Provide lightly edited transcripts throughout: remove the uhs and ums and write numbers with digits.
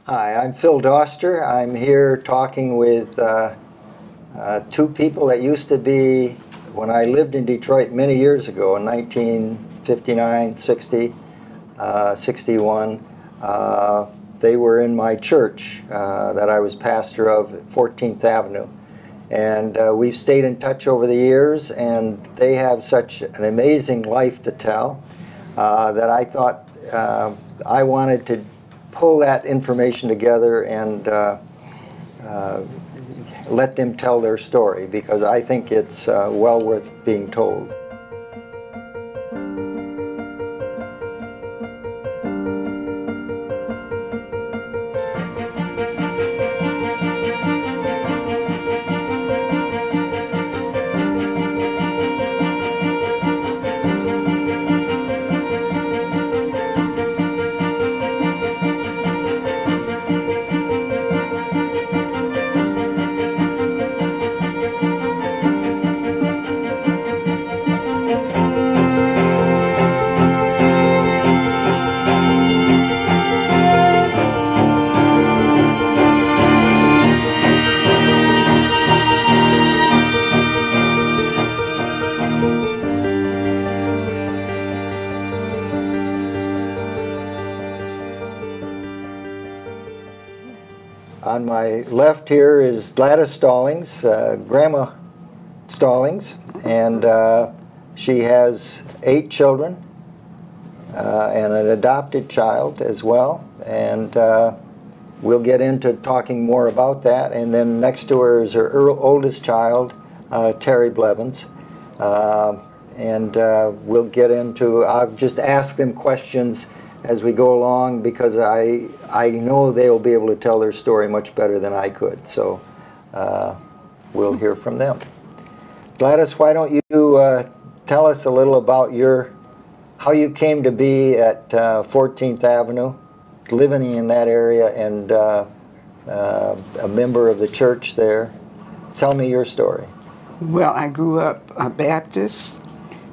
Hi, I'm Phil Doster. I'm here talking with two people that used to be, when I lived in Detroit many years ago, in 1959, 60, 61. They were in my church that I was pastor of at 14th Avenue. And we've stayed in touch over the years, and they have such an amazing life to tell that I thought I wanted to pull that information together and let them tell their story, because I think it's well worth being told. On my left here is Gladys Stallings, Grandma Stallings, and she has 8 children and an adopted child as well, and we'll get into talking more about that. And then next to her is her oldest child, Terry Blevins, and we'll get into, I'll just ask them questions as we go along, because I know they'll be able to tell their story much better than I could. So we'll hear from them. Gladys, why don't you tell us a little about how you came to be at 14th Avenue, living in that area, and a member of the church there. Tell me your story. Well, I grew up a Baptist,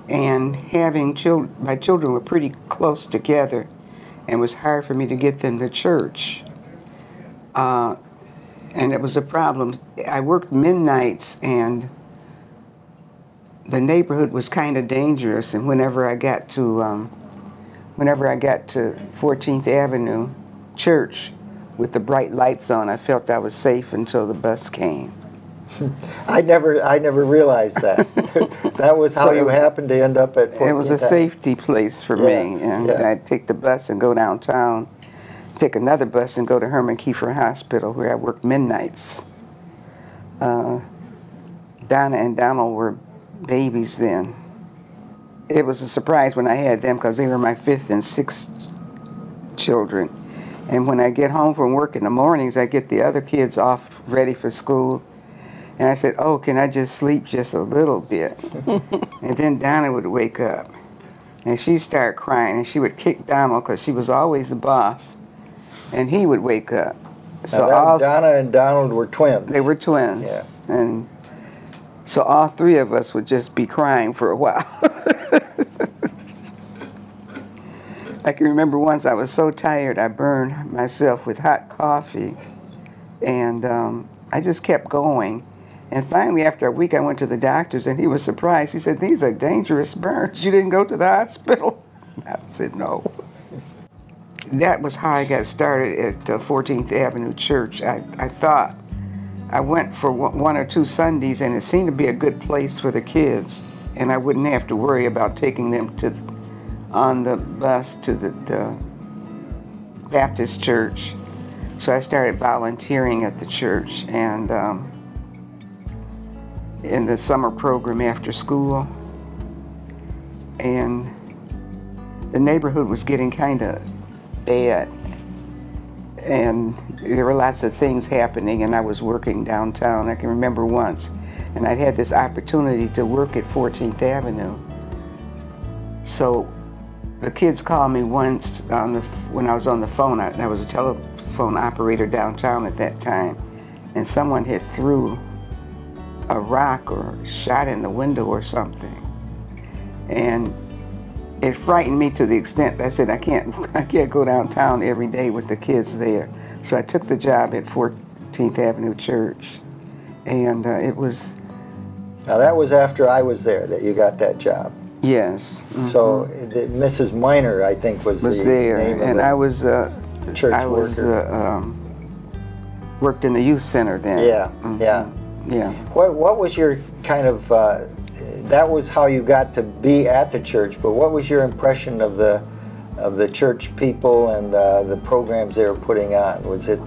and having children, my children were pretty close together, and it was hard for me to get them to church. And it was a problem. I worked midnights, and the neighborhood was kind of dangerous, and whenever I got to 14th Avenue Church with the bright lights on, I felt I was safe until the bus came. I never realized that. That was how you happened to end up at 14th Avenue. It was a safety place for me, and I'd take the bus and go downtown, take another bus and go to Herman Kiefer Hospital, where I worked midnights. Donna and Donald were babies then. It was a surprise when I had them, because they were my 5th and 6th children. And when I get home from work in the mornings, I get the other kids off ready for school. And I said, oh, can I just sleep just a little bit? And then Donna would wake up, and she'd start crying, and she would kick Donald, because she was always the boss, and he would wake up. So Donna and Donald were twins. They were twins. Yeah. And so all 3 of us would just be crying for a while. I can remember once I was so tired, I burned myself with hot coffee, and I just kept going. And finally, after a week, I went to the doctor's, and he was surprised. He said, these are dangerous burns. You didn't go to the hospital? I said, no. That was how I got started at 14th Avenue Church. I thought, I went for 1 or 2 Sundays, and it seemed to be a good place for the kids, and I wouldn't have to worry about taking them on the bus to the Baptist church. So I started volunteering at the church, and in the summer program after school. And the neighborhood was getting kind of bad, and there were lots of things happening, and I was working downtown. I can remember once, and I'd had this opportunity to work at 14th Avenue. So the kids called me once when I was on the phone. I was a telephone operator downtown at that time, and someone had threw a rock or shot in the window or something. And it frightened me to the extent that I said, I can't go downtown every day with the kids there. So I took the job at 14th Avenue Church, and it was... Now that was after I was there that you got that job. Yes. Mm-hmm. So Mrs. Miner, I think, was the there, name and of I was church I was worker. Worked in the youth center then. Yeah, mm-hmm. yeah. What was your kind of that was how you got to be at the church, but what was your impression of the church people and the programs they were putting on? Was it...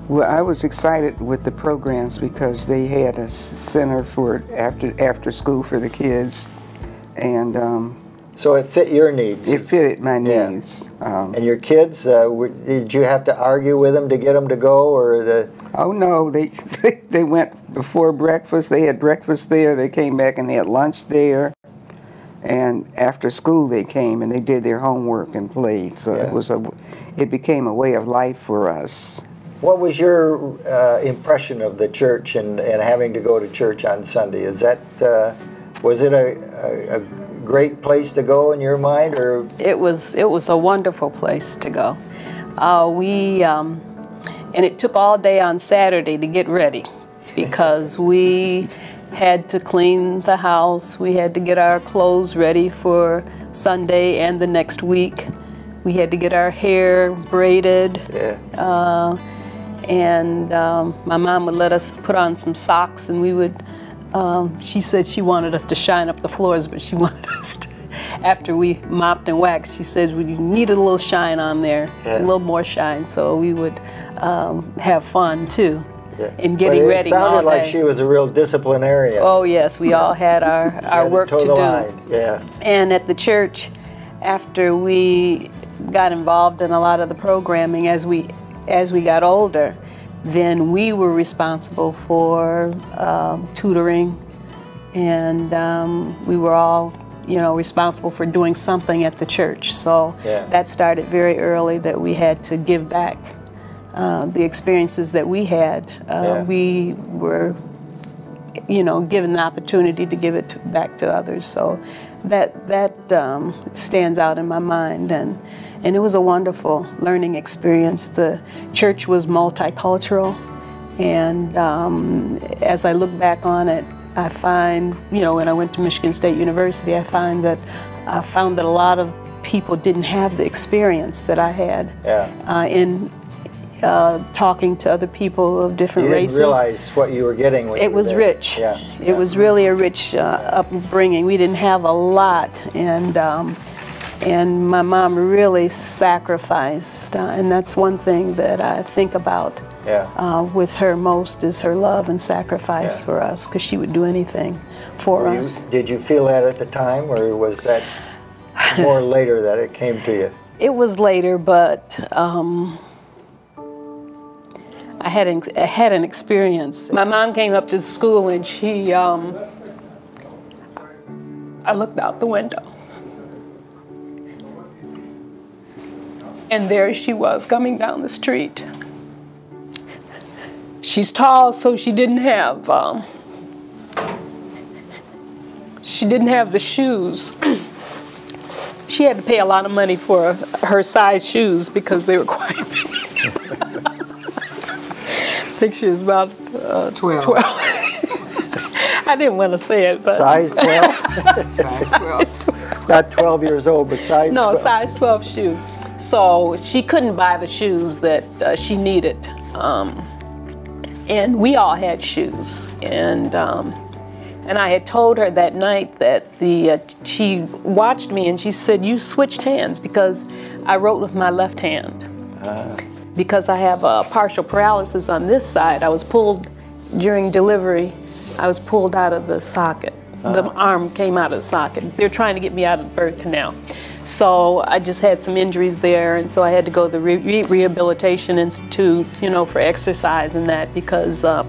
Well, I was excited with the programs because they had a center for after school for the kids, and so it fit your needs. It fitted my needs. And your kids, did you have to argue with them to get them to go, or the? Oh no, they went before breakfast. They had breakfast there. They came back and they had lunch there, and after school they came and they did their homework and played. So it became a way of life for us. What was your impression of the church and having to go to church on Sunday? Is that was it a great place to go in your mind, or? It was a wonderful place to go. And it took all day on Saturday to get ready because we had to clean the house. We had to get our clothes ready for Sunday and the next week. We had to get our hair braided. Yeah. And my mom would let us put on some socks, and we would, she said she wanted us to shine up the floors, but she wanted us to, after we mopped and waxed, she said we needed a little shine on there, a little more shine, so we would have fun too in getting ready all day. It sounded like she was a real disciplinarian. Oh yes, we all had our work to do. Line. Yeah. And at the church, after we got involved in a lot of the programming as we got older, then we were responsible for tutoring, and we were all, responsible for doing something at the church. So that started very early, that we had to give back the experiences that we had. We were, given the opportunity to give it back to others. So that stands out in my mind, and it was a wonderful learning experience. The church was multicultural, and as I look back on it, I find, when I went to Michigan State University, I found that a lot of people didn't have the experience that I had in talking to other people of different races. You didn't realize what you were getting when it was rich. It was really a rich upbringing. We didn't have a lot, and my mom really sacrificed, and that's one thing that I think about with her most, is her love and sacrifice for us, because she would do anything for us. Did you feel that at the time, or was that more later that it came to you? It was later, but I had an experience. My mom came up to the school, and she, I looked out the window, and there she was coming down the street. She's tall, so she didn't have the shoes. She had to pay a lot of money for her size shoes because they were quite big. I think she was about 12. I didn't want to say it, but size 12. Size 12. Not 12 years old, but size 12. No, size 12 shoe. So she couldn't buy the shoes that she needed, and we all had shoes. And I had told her that night that she watched me, and she said, "You switched hands," because I wrote with my left hand. Because I have partial paralysis on this side. I was pulled during delivery. I was pulled out of the socket. The arm came out of the socket. They're trying to get me out of the birth canal. So I just had some injuries there, and so I had to go to the Rehabilitation Institute, for exercise and that, because my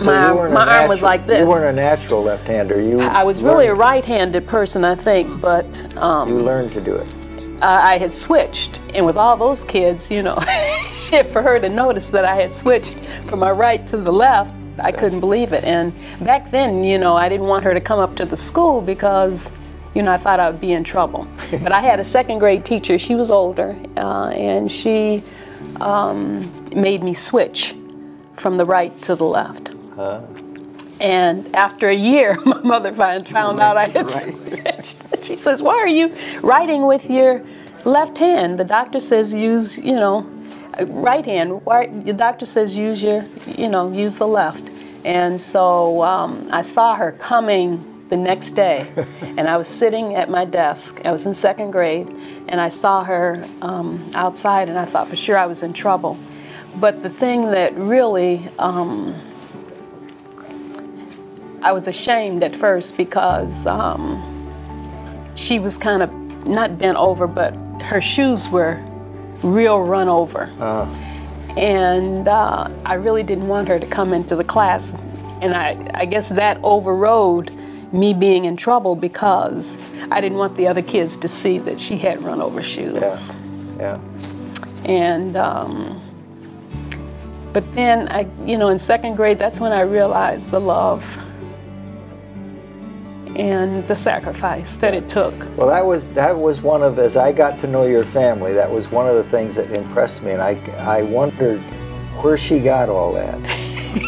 arm was like this. You weren't a natural left-hander. I was really a right-handed person, I think, but you learned to do it. I had switched, and with all those kids, shit, for her to notice that I had switched from my right to the left, I couldn't believe it. And back then, I didn't want her to come up to the school because, I thought I would be in trouble. But I had a second grade teacher. She was older, and she made me switch from the right to the left. And after a year, my mother found out I had switched. She says, "Why are you writing with your left hand? The doctor says use, right hand. Why? The doctor says use use the left." And so I saw her coming the next day, and I was sitting at my desk. I was in 2nd grade, and I saw her outside, and I thought for sure I was in trouble. But the thing that really I was ashamed at first, because she was kind of not bent over, but her shoes were real run over. And I really didn't want her to come into the class. And I guess that overrode me being in trouble, because I didn't want the other kids to see that she had run over shoes. Yeah. And but then in 2nd grade, that's when I realized the love and the sacrifice that it took. Well, that was one of, as I got to know your family, that was one of the things that impressed me, and I wondered where she got all that.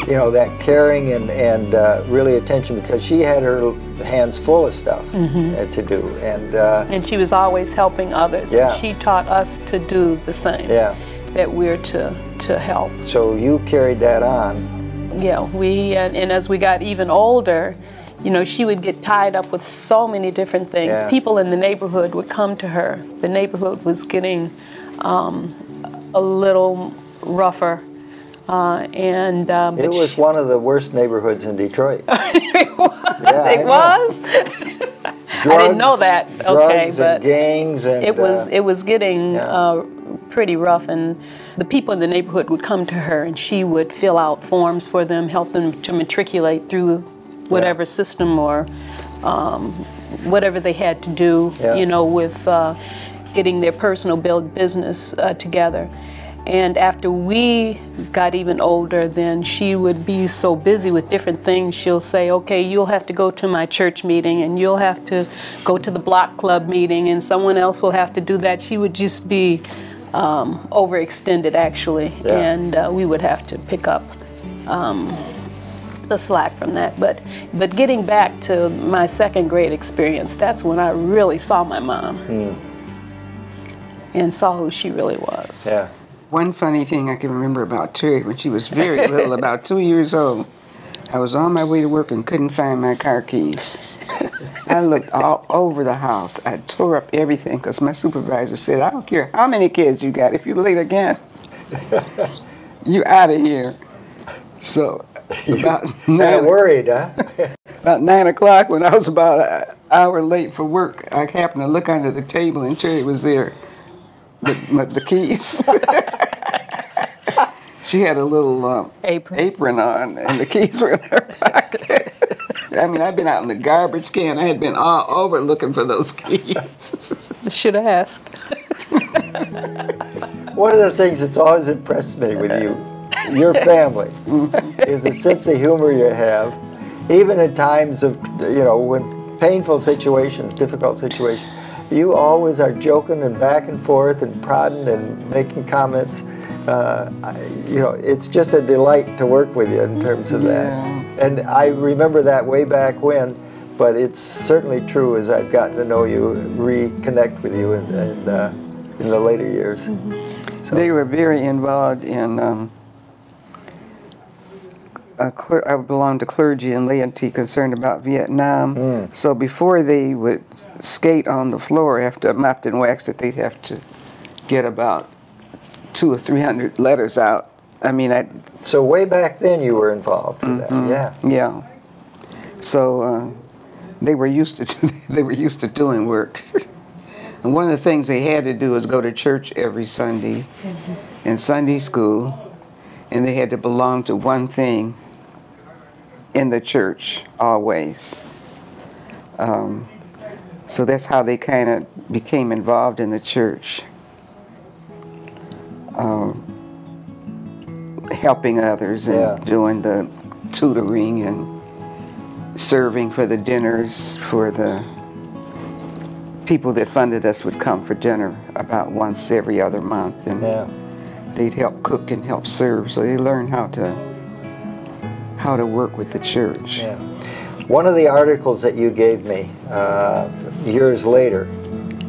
That caring and really attention, because she had her hands full of stuff to do, and she was always helping others. Yeah. And she taught us to do the same. Yeah. That we're to help. So you carried that on. Yeah, and as we got even older, she would get tied up with so many different things. Yeah. People in the neighborhood would come to her. The neighborhood was getting a little rougher. It was one of the worst neighborhoods in Detroit. It was? Yeah, it was? Drugs, I didn't know that. Okay, drugs but and gangs and it was getting yeah. Pretty rough, and the people in the neighborhood would come to her, and she would fill out forms for them, help them to matriculate through whatever system or whatever they had to do, with getting their personal business together. And after we got even older, then she would be so busy with different things. She'll say, "Okay, you'll have to go to my church meeting, and you'll have to go to the block club meeting, and someone else will have to do that." She would just be overextended, actually, and we would have to pick up the slack from that. But getting back to my 2nd grade experience, that's when I really saw my mom and saw who she really was. Yeah. One funny thing I can remember about Terry, when she was very little, about 2 years old, I was on my way to work and couldn't find my car keys. I looked all over the house. I tore up everything because my supervisor said, "I don't care how many kids you got. If you're late again, you're out of here." So about worried, huh? About 9 o'clock, when I was about an hour late for work, I happened to look under the table, and Terry was there with the keys. She had a little apron on, and the keys were in her pocket. I mean, I've been out in the garbage can. I had been all over looking for those keys. Should have asked. One of the things that's always impressed me with you, your family, is the sense of humor you have, even in times of, when painful situations, difficult situations. You always are joking and back and forth and prodding and making comments. It's just a delight to work with you in terms of that. And I remember that way back when, but it's certainly true as I've gotten to know you, reconnect with you in the later years. So. They were very involved in, I belonged to clergy and laity concerned about Vietnam. So before they would skate on the floor after mopped and waxed it, they'd have to get about 200 or 300 letters out. I mean, So way back then you were involved with that, yeah. Yeah. So they were used to doing work. And one of the things they had to do was go to church every Sunday in Sunday school, and they had to belong to one thing in the church always. So that's how they kind of became involved in the church. Helping others and doing the tutoring and serving for the dinners for the people that funded us would come for dinner about once every other month, and they'd help cook and help serve, so they learned how to work with the church. Yeah. One of the articles that you gave me years later,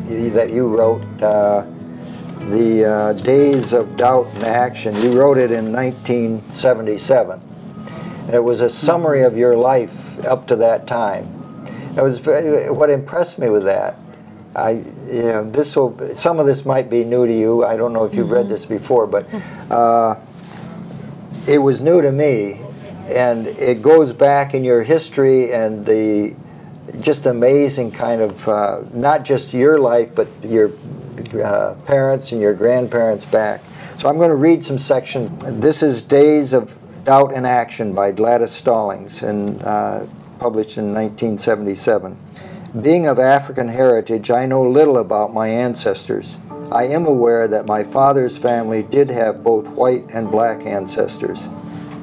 that you wrote, the Days of Doubt and Action, you wrote it in 1977. And it was a summary of your life up to that time. It was what impressed me with that. Some of this might be new to you. I don't know if you've read this before, but it was new to me, and it goes back in your history and the just amazing kind of not just your life, but your parents and your grandparents back. So I'm going to read some sections. This is Days of Doubt and Action by Gladys Stallings, and published in 1977. Being of African heritage, I know little about my ancestors. I am aware that my father's family did have both white and black ancestors.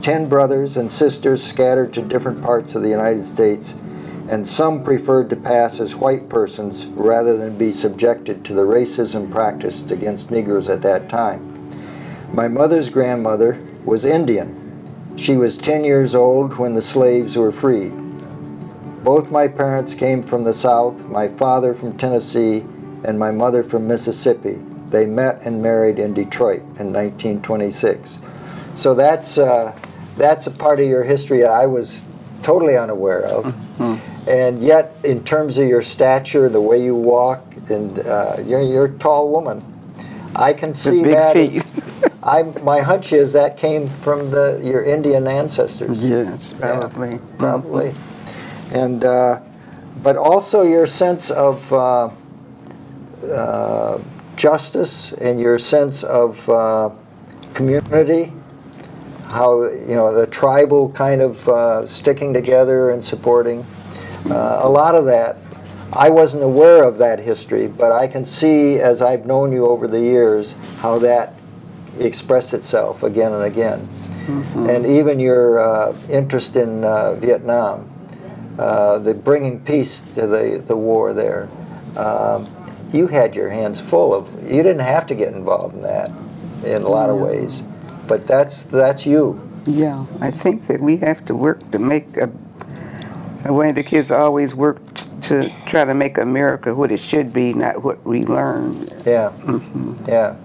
10 brothers and sisters scattered to different parts of the United States, and some preferred to pass as white persons rather than be subjected to the racism practiced against Negroes at that time. My mother's grandmother was Indian. She was 10 years old when the slaves were freed. Both my parents came from the South, my father from Tennessee and my mother from Mississippi. They met and married in Detroit in 1926. So that's a part of your history I was totally unaware of. And yet, in terms of your stature, the way you walk, and you're a tall woman, I can see that. Big feet. My hunch is that came from your Indian ancestors. Yes, probably. Yeah, probably. And but also your sense of justice and your sense of community. How the tribal kind of sticking together and supporting. A lot of that, I wasn't aware of that history, but I can see as I've known you over the years how that expressed itself again and again. And even your interest in Vietnam, the bringing peace to the war there. You had your hands full of. You didn't have to get involved in that in a lot of ways, but that's you. Yeah, I think that we have to work to make the way the kids always work to try to make America what it should be, not what we learned. Yeah, yeah.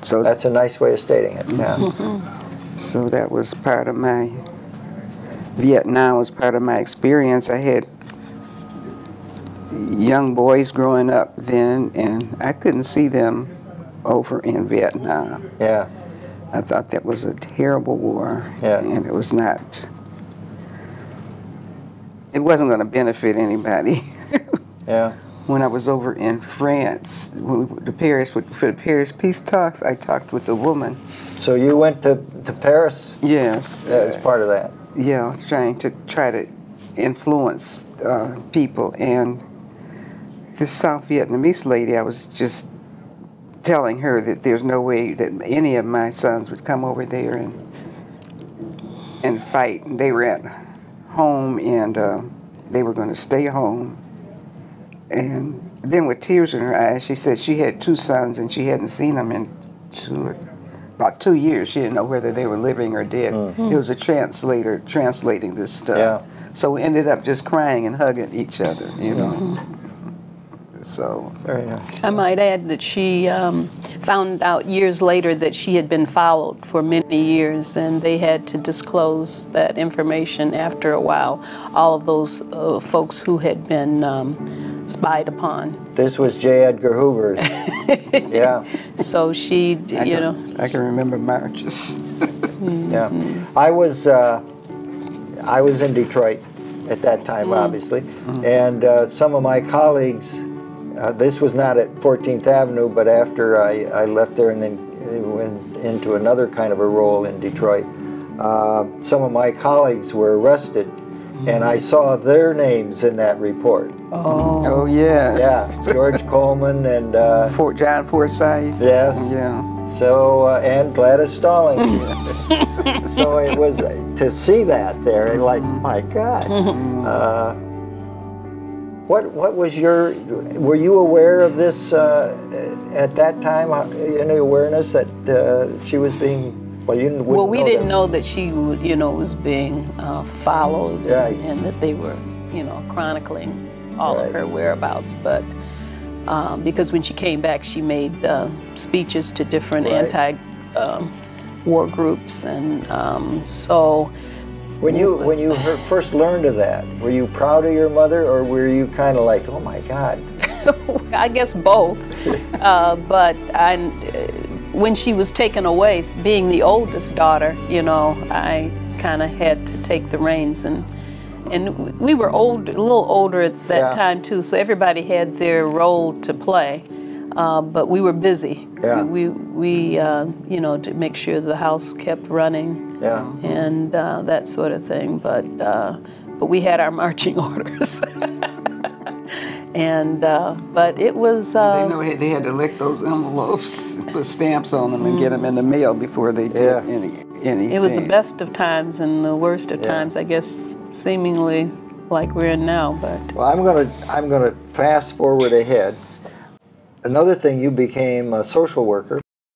So that's a nice way of stating it. Yeah. So that was part of my Vietnam was part of my experience. I had young boys growing up then, and I couldn't see them over in Vietnam. Yeah. I thought that was a terrible war, and it was not. It wasn't going to benefit anybody. Yeah. When I was over in France, for the Paris peace talks, I talked with a woman. So you went to Paris? Yes. As part of that? Yeah, trying to influence people. And this South Vietnamese lady, I was just telling her that there's no way that any of my sons would come over there and fight. And they were at home, and they were going to stay home. And then with tears in her eyes, she said she had 2 sons and she hadn't seen them in about 2 years. She didn't know whether they were living or dead. It was a translator translating this stuff. Yeah. So we ended up just crying and hugging each other, you know. So very nice. I might add that she found out years later that she had been followed for many years, and they had to disclose that information after a while. All of those folks who had been spied upon. This was J. Edgar Hoover's. Yeah. So she, I can remember marches. Yeah. I was in Detroit at that time, obviously, and some of my colleagues. This was not at 14th Avenue, but after I left there and then went into another kind of a role in Detroit, some of my colleagues were arrested, and I saw their names in that report. Oh yes. Yeah, George Coleman and John Forsyth. Yes. Yeah. So and Gladys Stallings. So it was to see that there, and like, my God. What was your? Were you aware of this at that time? Any awareness that she was being? Well, you didn't. Well, we didn't know that she, was being followed, right. and that they were, chronicling all of her whereabouts. But because when she came back, she made speeches to different anti-war groups, and so. When you first learned of that, were you proud of your mother, or were you kind of like, oh my God? I guess both. But when she was taken away, being the oldest daughter, I kind of had to take the reins, and we were a little older at that time too, so everybody had their role to play. But we were busy. Yeah. We to make sure the house kept running. Yeah. And that sort of thing. But we had our marching orders. And but it was. They know they had to lick those envelopes, put stamps on them, and get them in the mail before they did anything. It was the best of times and the worst of times, I guess, seemingly like we're in now. But well, I'm gonna fast forward ahead. Another thing, you became a social worker.